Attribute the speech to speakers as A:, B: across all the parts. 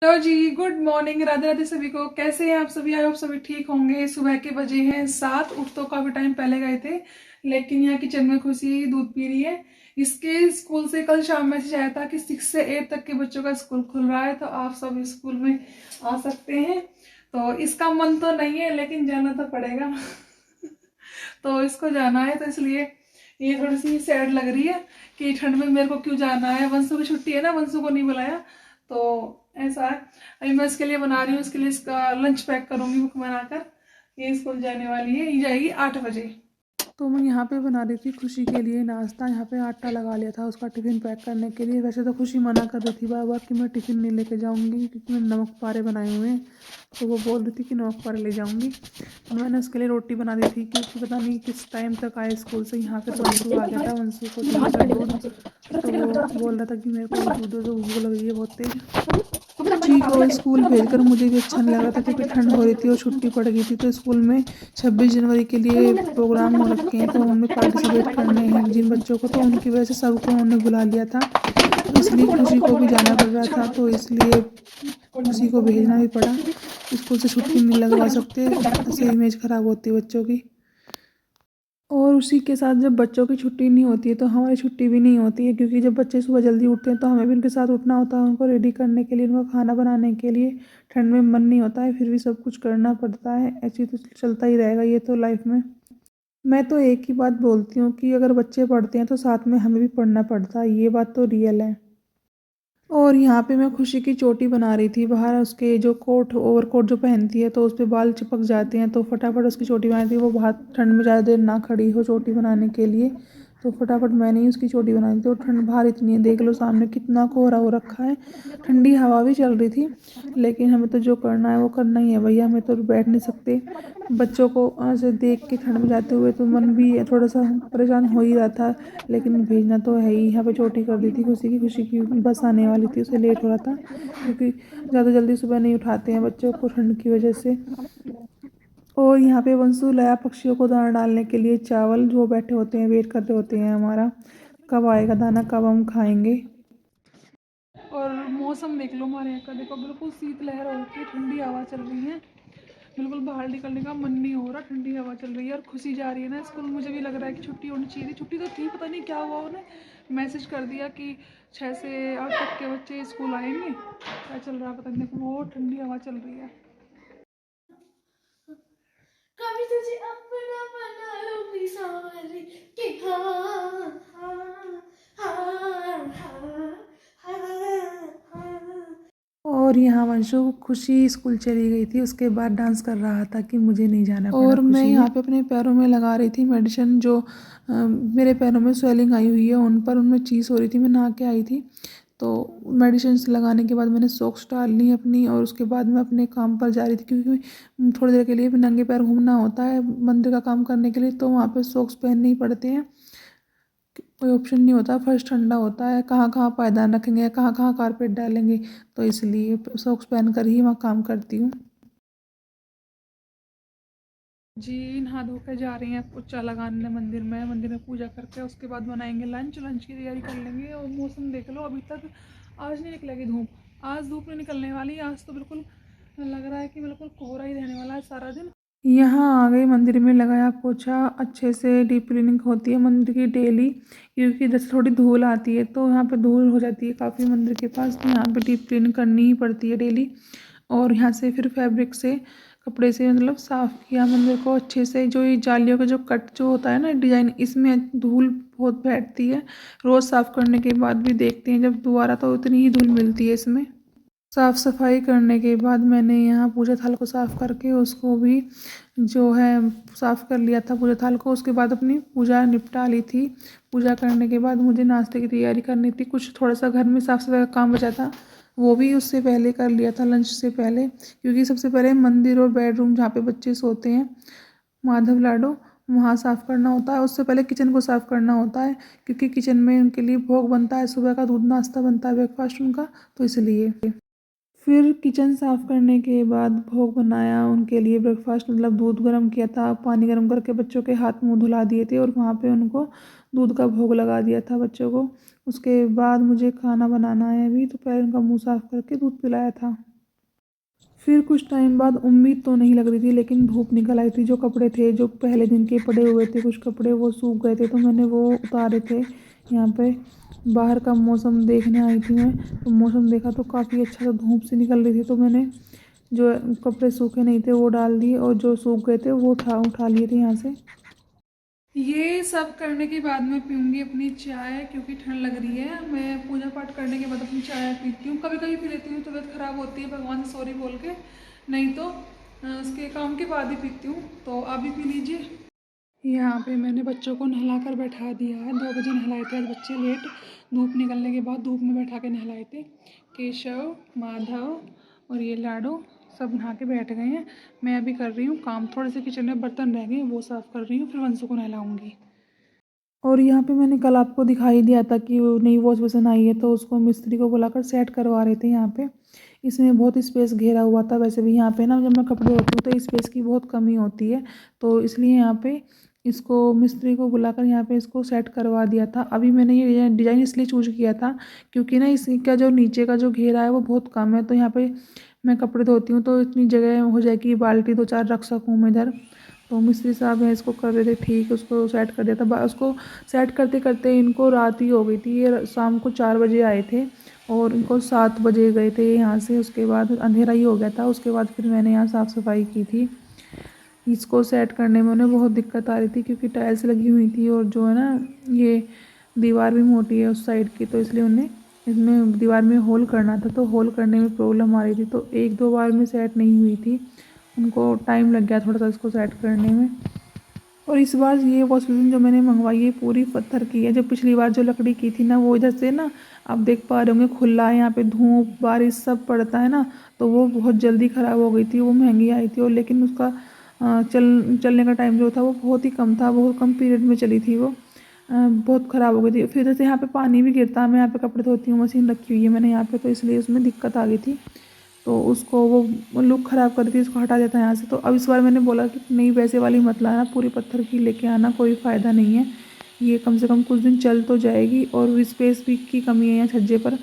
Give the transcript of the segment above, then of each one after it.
A: Hello जी, good morning. Radhe Radhe सभी को। कैसे हैं आप सभी? आई होप सभी ठीक होंगे। सुबह के बजे हैं 7। उठ तो काफी टाइम पहले गए थे, लेकिन यहाँ किचन में खुशी दूध पी रही है। इसके स्कूल से कल शाम मैसेज आया था कि 6 से 8 तक के बच्चों का स्कूल खुल रहा है, तो आप सब स्कूल में आ सकते हैं। तो इसका मन तो नहीं है, लेकिन जाना तो पड़ेगा। तो इसको जाना है, तो इसलिए ये थोड़ी सी सैड लग रही है कि ठंड में मेरे को क्यों जाना है। वंशु की छुट्टी है ना, वंशु को नहीं बुलाया, तो ऐसा है। अभी मैं इसके लिए बना रही हूँ, इसके लिए इसका लंच पैक करूंगी बुक बनाकर। ये स्कूल जाने वाली है, ये जाएगी 8 बजे। तो मैं यहाँ पे बना रही थी खुशी के लिए नाश्ता। यहाँ पे आटा लगा लिया था उसका टिफ़िन पैक करने के लिए। वैसे तो खुशी मना कर रही थी बार बार कि मैं टिफ़िन नहीं लेके जाऊँगी, क्योंकि मैंने नमक पारे बनाए हुए हैं, तो वो बोल रही थी कि नमक पारे ले जाऊँगी। तो मैंने उसके लिए रोटी बना दी थी, क्योंकि पता नहीं किस टाइम तक आए स्कूल से। यहाँ पर वंशु आ गया था, वंशु को चाहिए था दूध, तो वो बोल रहा था कि मेरे को भी दूध दो, तो भूख लग रही है बहुत तेज। खुशी को स्कूल भेजकर मुझे भी अच्छा नहीं लग रहा था, क्योंकि ठंड हो रही थी और छुट्टी पड़ गई थी। तो स्कूल में 26 जनवरी के लिए प्रोग्राम हो रखे हैं, तो उनमें पार्टिसिपेट करने हैं जिन बच्चों को, तो उनकी वजह से सबको उन्होंने बुला लिया था। तो इसलिए खुशी को भी जाना पड़ रहा था, तो इसलिए खुशी को भेजना भी पड़ा। स्कूल से छुट्टी नहीं लगवा सकते, ऐसे इमेज खराब होती है बच्चों की। और उसी के साथ जब बच्चों की छुट्टी नहीं होती है, तो हमारी छुट्टी भी नहीं होती है, क्योंकि जब बच्चे सुबह जल्दी उठते हैं तो हमें भी उनके साथ उठना होता है, उनको रेडी करने के लिए, उनको खाना बनाने के लिए। ठंड में मन नहीं होता है, फिर भी सब कुछ करना पड़ता है। ऐसे तो चलता ही रहेगा ये तो लाइफ में। मैं तो एक ही बात बोलती हूँ कि अगर बच्चे पढ़ते हैं तो साथ में हमें भी पढ़ना पड़ता है, ये बात तो रियल है। और यहाँ पे मैं खुशी की चोटी बना रही थी। बाहर उसके जो कोट ओवरकोट जो पहनती है, तो उस पे बाल चिपक जाते हैं, तो फटाफट उसकी चोटी बनाई थी। वो बहुत ठंड में ज़्यादा देर ना खड़ी हो चोटी बनाने के लिए, तो फटाफट मैंने ही उसकी चोटी बनाई थी। और ठंड बाहर इतनी है, देख लो सामने कितना कोहरा हो रखा है। ठंडी हवा भी चल रही थी, लेकिन हमें तो जो करना है वो करना ही है भैया, हमें तो बैठ नहीं सकते। बच्चों को ऐसे देख के ठंड में जाते हुए तो मन भी थोड़ा सा परेशान हो ही रहा था, लेकिन भेजना तो है ही। यहाँ पे चोटी कर दी थी खुशी की बस आने वाली थी, उसे लेट हो रहा था, क्योंकि ज़्यादा जल्दी सुबह नहीं उठाते हैं बच्चों को ठंड की वजह से। और यहाँ पे वंशु लाया पक्षियों को दाना डालने के लिए चावल, जो बैठे होते हैं वेट करते होते हैं हमारा कब आएगा दाना, कब हम खाएंगे। और मौसम देख लो हमारे यहाँ का, देखो बिल्कुल शीतलहर हो रखी है, ठंडी हवा चल रही है। बिल्कुल बाहर निकलने का मन नहीं हो रहा, ठंडी हवा चल रही है। और खुशी जा रही है ना स्कूल, मुझे भी लग रहा है कि छुट्टी होनी चाहिए थी। छुट्टी तो थी, पता नहीं क्या हुआ उन्हें, मैसेज कर दिया कि 6 से 8 तक के बच्चे स्कूल आएंगे। क्या चल रहा है पता नहीं, बहुत ठंडी हवा चल रही है। कभी तुझे अपना बना लूंगी सारी कि हाँ हाँ हाँ हाँ हाँ। और यहाँ वंशु खुशी स्कूल चली गई थी, उसके बाद डांस कर रहा था कि मुझे नहीं जाना पड़ा। और मैं यहाँ पे अपने पैरों में लगा रही थी मेडिसिन, जो मेरे पैरों में स्वेलिंग आई हुई है, उन पर उनमें चीज़ हो रही थी। मैं नहा के आई थी, तो मेडिसिन लगाने के बाद मैंने सॉक्स डाल ली अपनी, और उसके बाद मैं अपने काम पर जा रही थी, क्योंकि थोड़ी देर के लिए भी नंगे पैर घूमना होता है मंदिर का काम करने के लिए, तो वहाँ पे सॉक्स पहनने ही पड़ते हैं, कोई ऑप्शन नहीं होता। फर्श ठंडा होता है, कहाँ कहाँ पायदान रखेंगे, कहाँ कहाँ कारपेट डालेंगे, तो इसलिए सॉक्स पहन कर ही वहाँ काम करती हूँ। जी नहा धो के जा रही हैं पोछा लगाने मंदिर में पूजा करके, उसके बाद बनाएंगे लंच। लंच की तैयारी कर लेंगे। और मौसम देख लो, अभी तक आज नहीं निकलेगी धूप, आज धूप नहीं निकलने वाली। आज तो बिल्कुल लग रहा है कि बिल्कुल कोहरा ही रहने वाला है सारा दिन। यहाँ आ गई, मंदिर में लगाया पोछा, अच्छे से डीप क्लीनिंग होती है मंदिर की डेली, क्योंकि जैसे थोड़ी धूल आती है तो यहाँ पे धूल हो जाती है काफ़ी मंदिर के पास, तो यहाँ पे डीप क्लीनिंग करनी ही पड़ती है डेली। और यहाँ से फिर फैब्रिक से, कपड़े से मतलब साफ़ किया मंदिर को अच्छे से। जो ये जालियों का जो कट जो होता है ना डिज़ाइन, इसमें धूल बहुत बैठती है। रोज़ साफ़ करने के बाद भी देखते हैं जब दोबारा, तो उतनी ही धूल मिलती है इसमें। साफ़ सफाई करने के बाद मैंने यहाँ पूजा थाल को साफ़ करके उसको भी जो है साफ़ कर लिया था पूजा थाल को। उसके बाद अपनी पूजा निपटा ली थी। पूजा करने के बाद मुझे नाश्ते की तैयारी करनी थी, कुछ थोड़ा सा घर में साफ़ सफाई का काम बचा था, वो भी उससे पहले कर लिया था लंच से पहले, क्योंकि सबसे पहले मंदिर और बेडरूम जहाँ पे बच्चे सोते हैं माधव लाडो, वहाँ साफ़ करना होता है। उससे पहले किचन को साफ़ करना होता है, क्योंकि किचन में उनके लिए भोग बनता है, सुबह का दूध नाश्ता बनता है, ब्रेकफास्ट उनका, तो इसलिए। फिर किचन साफ़ करने के बाद भोग बनाया उनके लिए, ब्रेकफास्ट मतलब दूध गर्म किया था, पानी गर्म करके बच्चों के हाथ मुंह धुला दिए थे, और वहाँ पे उनको दूध का भोग लगा दिया था बच्चों को। उसके बाद मुझे खाना बनाना है अभी, तो पहले उनका मुंह साफ़ करके दूध पिलाया था। फिर कुछ टाइम बाद उम्मीद तो नहीं लग रही थी, लेकिन धूप निकल आई थी। जो कपड़े थे जो पहले दिन के पड़े हुए थे, कुछ कपड़े वो सूख गए थे, तो मैंने वो उतारे थे। यहाँ पे बाहर का मौसम देखने आई थी मैं, तो मौसम देखा तो काफ़ी अच्छा था, धूप से निकल रही थी। तो मैंने जो कपड़े सूखे नहीं थे वो डाल दिए, और जो सूख गए थे वो उठा उठा लिए थे यहाँ से। ये सब करने के बाद मैं पीऊँगी अपनी चाय, क्योंकि ठंड लग रही है। मैं पूजा पाठ करने के बाद अपनी चाय पीती हूँ, कभी कभी पी लेती हूँ, तबीयत ख़राब होती है भगवान से सॉरी बोल के, नहीं तो उसके काम के बाद ही पीती हूँ। तो आप भी पी लीजिए। यहाँ पे मैंने बच्चों को नहला कर बैठा दिया है। 2 बजे नहलाए थे आज बच्चे, लेट धूप निकलने के बाद धूप में बैठा के नहलाए थे। केशव, माधव और ये लाडो सब नहा के बैठ गए हैं। मैं अभी कर रही हूँ काम, थोड़े से किचन में बर्तन रह गए वो साफ़ कर रही हूँ, फिर वंशु को नहलाऊँगी। और यहाँ पे मैंने कल आपको दिखाई दिया था कि वो नई वॉश बेसिन आई है, तो उसको मिस्त्री को बुलाकर सेट करवा रहे थे। यहाँ पे इसमें बहुत स्पेस घेरा हुआ था। वैसे भी यहाँ पे ना जब मैं कपड़े धोती हूँ तो स्पेस की बहुत कमी होती है, तो इसलिए यहाँ पे इसको मिस्त्री को बुलाकर यहाँ पे इसको सेट करवा दिया था। अभी मैंने ये डिज़ाइन इसलिए चूज किया था क्योंकि ना इसका जो नीचे का जो घेरा है वो बहुत कम है, तो यहाँ पे मैं कपड़े धोती हूँ तो इतनी जगह हो जाएगी, बाल्टी 2-4 रख सकूँ मैं इधर। तो मिस्त्री साहब हैं इसको कर रहे थे ठीक, उसको सेट कर दिया था। उसको सेट करते करते इनको रात ही हो गई थी। ये शाम को 4 बजे आए थे और इनको 7 बजे गए थे यहाँ से। उसके बाद अंधेरा ही हो गया था। उसके बाद फिर मैंने यहाँ साफ़ सफाई की थी। इसको सेट करने में उन्हें बहुत दिक्कत आ रही थी क्योंकि टाइल्स लगी हुई थी, और जो है ना ये दीवार भी मोटी है उस साइड की, तो इसलिए उन्हें इसमें दीवार में होल करना था, तो होल करने में प्रॉब्लम आ रही थी, तो 1-2 बार में सेट नहीं हुई थी। उनको टाइम लग गया थोड़ा सा इसको सेट करने में। और इस बार ये वॉश बेसिन जो मैंने मंगवाई है पूरी पत्थर की है। जो पिछली बार जो लकड़ी की थी ना, वो इधर से ना आप देख पा रहे होंगे खुला है, यहाँ पे धूप बारिश सब पड़ता है ना, तो वो बहुत जल्दी ख़राब हो गई थी। वो महंगी आई थी, और लेकिन उसका चलने का टाइम जो था वो बहुत ही कम था, बहुत कम पीरियड में चली थी वो। बहुत ख़राब हो गई थी। फिर जैसे यहाँ पे पानी भी गिरता है, मैं यहाँ पे कपड़े धोती हूँ, मशीन रखी हुई है मैंने यहाँ पे, तो इसलिए उसमें दिक्कत आ गई थी, तो उसको वो लुक ख़राब कर दी, इसको हटा देता है यहाँ से। तो अब इस बार मैंने बोला कि नहीं वैसे वाली मत लाना, पूरी पत्थर की लेके आना, कोई फ़ायदा नहीं है। ये कम से कम कुछ दिन चल तो जाएगी, और स्पेस भी की कमी है यहाँ छज्जे पर,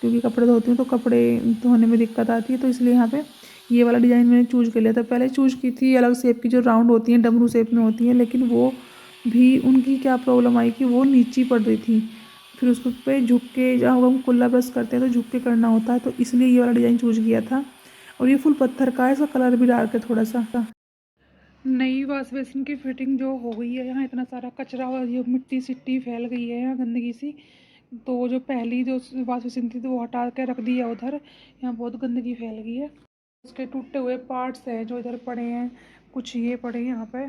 A: क्योंकि कपड़े धोती हूँ तो कपड़े धोने में दिक्कत आती है, तो इसलिए यहाँ पे ये वाला डिज़ाइन मैंने चूज़ कर लिया था। पहले चूज़ की थी अलग शेप की, जो राउंड होती हैं डमरू शेप में होती हैं, लेकिन वो भी उनकी क्या प्रॉब्लम आई कि वो नीची पड़ रही थी। फिर उसको पे झुक के, जहाँ हम कुल्ला ब्रश करते हैं तो झुक के करना होता है, तो इसलिए ये वाला डिज़ाइन चूज़ किया था। और ये फुल पत्थर का है, इसका कलर भी डार्क है थोड़ा सा। नई वॉश बेसिन की फिटिंग जो हो गई है, यहाँ इतना सारा कचरा और ये मिट्टी सिट्टी फैल गई है यहाँ गंदगी सी, तो जो पहली जो वॉश बेसिन थी तो वो हटा के रख दी है उधर। यहाँ बहुत गंदगी फैल गई है। उसके टूटे हुए पार्ट्स हैं जो इधर पड़े हैं, कुछ ये पड़े हैं यहाँ पे,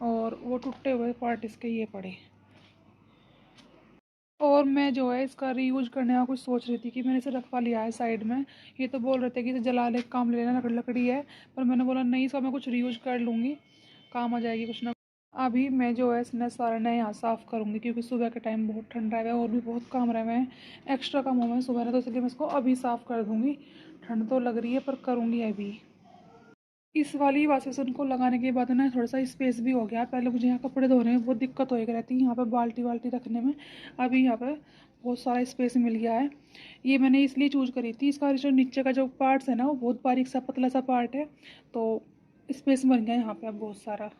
A: और वो टूटे हुए पार्ट इसके ये पड़े। और मैं जो है इसका रीयूज करने का कुछ सोच रही थी कि मैंने इसे रखवा लिया है साइड में। ये तो बोल रहे थे कि इसे जला ले, काम ले लेना, लकड़ी है, पर मैंने बोला नहीं, इसका मैं कुछ रीयूज कर लूँगी, काम आ जाएगी कुछ ना। अभी मैं जो है इसने सारा नया यहाँ साफ़ करूँगी, क्योंकि सुबह के टाइम बहुत ठंड रहा है और भी बहुत काम रहे हुए हैं, एक्स्ट्रा काम हुआ है सुबह में, तो इसलिए मैं इसको अभी साफ़ कर दूँगी। ठंड तो लग रही है पर करूँगी अभी। इस वाली वॉश बेसिन को लगाने के बाद ना थोड़ा सा स्पेस भी हो गया। पहले मुझे यहाँ कपड़े धोने में बहुत दिक्कत हो रहती है, यहाँ पे बाल्टी वाल्टी रखने में। अभी यहाँ पे बहुत सारा स्पेस मिल गया है। ये मैंने इसलिए चूज़ करी थी, इसका जो नीचे का जो पार्ट्स है ना वो बहुत बारीक सा पतला सा पार्ट है, तो स्पेस बन गया यहाँ पे अब बहुत सारा।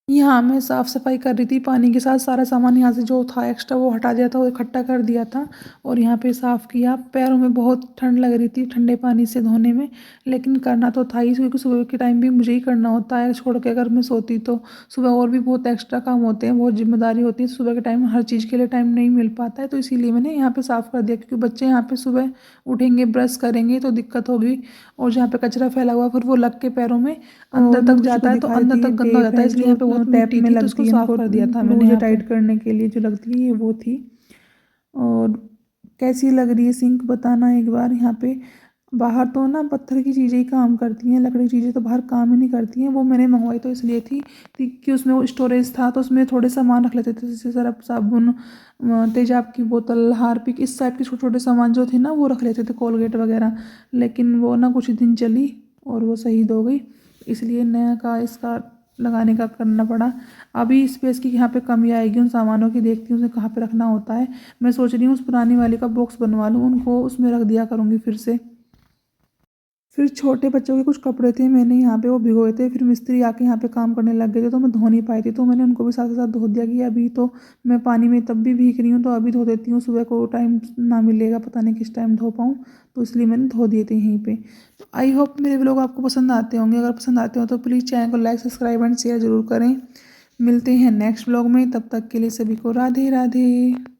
A: यहाँ मैं साफ़ सफाई कर रही थी, पानी के साथ सारा सामान यहाँ से जो था एक्स्ट्रा वो हटा दिया था, वो इकट्ठा कर दिया था, और यहाँ पे साफ़ किया। पैरों में बहुत ठंड लग रही थी ठंडे पानी से धोने में, लेकिन करना तो था ही, क्योंकि सुबह के टाइम भी मुझे ही करना होता है, छोड़ के अगर मैं सोती तो सुबह और भी बहुत एक्स्ट्रा काम होते हैं, बहुत जिम्मेदारी होती है, सुबह के टाइम हर चीज़ के लिए टाइम नहीं मिल पाता है, तो इसीलिए मैंने यहाँ पर साफ़ कर दिया, क्योंकि बच्चे यहाँ पर सुबह उठेंगे ब्रश करेंगे तो दिक्कत होगी, और जहाँ पे कचरा फैला हुआ फिर वो लग के पैरों में अंदर तक जाता है, तो अंदर तक गंदा हो जाता है, इसलिए यहाँ पे बहुत
B: टैप
A: मिट्टी
B: में
A: थी तो इसको
B: लगती है,
A: साफ
B: इनको
A: कर दिया था मैंने
B: लूज
A: यहाँ पे।
B: टाइट करने के लिए जो लगती है ये वो थी। और कैसी लग रही है सिंक बताना एक बार। यहाँ पे बाहर तो ना पत्थर की चीज़ें ही काम करती हैं, लकड़ी की चीज़ें तो बाहर काम ही नहीं करती हैं। वो मैंने मंगवाई तो इसलिए थी कि उसमें वो स्टोरेज था, तो उसमें थोड़े सामान रख लेते थे, जैसे सर्फ साबुन, तेजाब की बोतल, हारपिक, इस टाइप के छोटे छोटे सामान जो थे ना वो रख लेते थे, कोलगेट वगैरह। लेकिन वो ना कुछ दिन चली और वो शहीद हो गई, इसलिए नया का इसका लगाने का करना पड़ा। अभी स्पेस की यहाँ पे कमी आएगी उन सामानों की, देखती हूँ उसे कहाँ पे रखना होता है। मैं सोच रही हूँ उस पुरानी वाली का बॉक्स बनवा लूँ, उनको उसमें रख दिया करूँगी फिर से। फिर छोटे बच्चों के कुछ कपड़े थे, मैंने यहाँ पे वो भिगोए थे, फिर मिस्त्री आके यहाँ पे काम करने लग गए थे तो मैं धो नहीं पाई थी, तो मैंने उनको भी साथ साथ धो दिया कि अभी तो मैं पानी में तब भी भीग रही हूँ तो अभी धो देती हूँ, सुबह को टाइम ना मिलेगा, पता नहीं किस टाइम धो पाऊँ, तो इसलिए मैंने धो दिए थे यहीं पे। तो आई होप मेरे व्लॉग आपको पसंद आते होंगे, अगर पसंद आते हो तो प्लीज़ चैनल को लाइक सब्सक्राइब एंड शेयर ज़रूर करें। मिलते हैं नेक्स्ट व्लॉग में, तब तक के लिए सभी को राधे राधे।